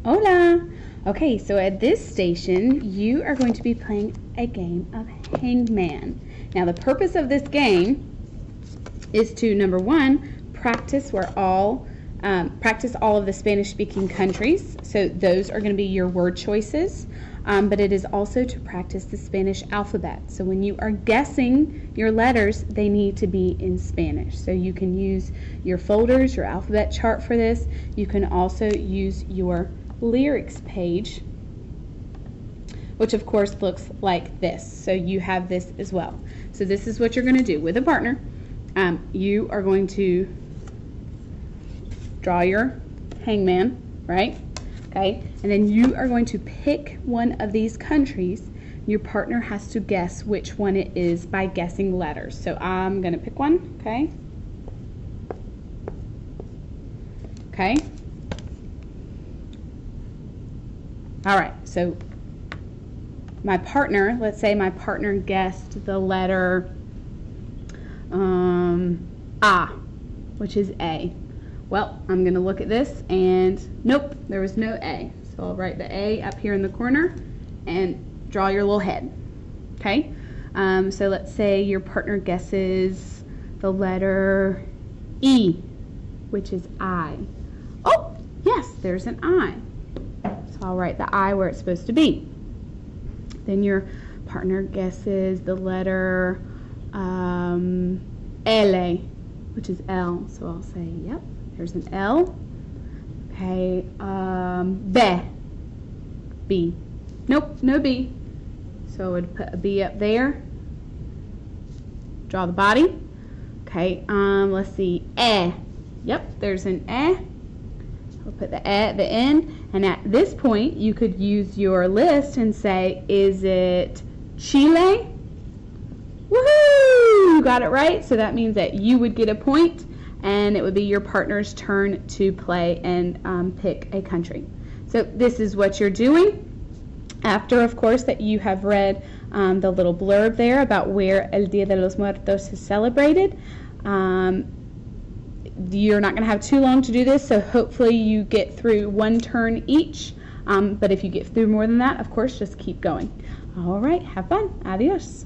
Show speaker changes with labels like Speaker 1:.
Speaker 1: Hola! Okay, so at this station, you are going to be playing a game of Hangman. Now, the purpose of this game is to, number one, practice all of the Spanish-speaking countries. So those are going to be your word choices. But it is also to practice the Spanish alphabet. So when you are guessing your letters, they need to be in Spanish. So you can use your folders, your alphabet chart for this. You can also use your lyrics page, which of course looks like this. So you have this as well. So this is what you're going to do with a partner. You are going to draw your hangman, right? Okay, and then you are going to pick one of these countries. Your partner has to guess which one it is by guessing letters. So I'm going to pick one, okay? Okay. All right, so my partner, let's say my partner guessed the letter A, which is A. Well, I'm going to look at this and nope, there was no A. So I'll write the A up here in the corner and draw your little head. Okay? So let's say your partner guesses the letter E, which is I. Oh, yes, there's an I. So I'll write the I where it's supposed to be. Then your partner guesses the letter L, which is L. So I'll say, yep. There's an L. Okay, B. Nope, no B. So I would put a B up there. Draw the body. Okay, let's see, E. Yep, there's an E. I'll put the E at the end. And at this point, you could use your list and say, is it Chile? Woohoo! You got it right. So that means that you would get a point. And it would be your partner's turn to play and pick a country. So this is what you're doing. After, of course, that you have read the little blurb there about where El Dia de los Muertos is celebrated. You're not going to have too long to do this, so hopefully you get through one turn each. But if you get through more than that, of course, just keep going. All right, have fun. Adios.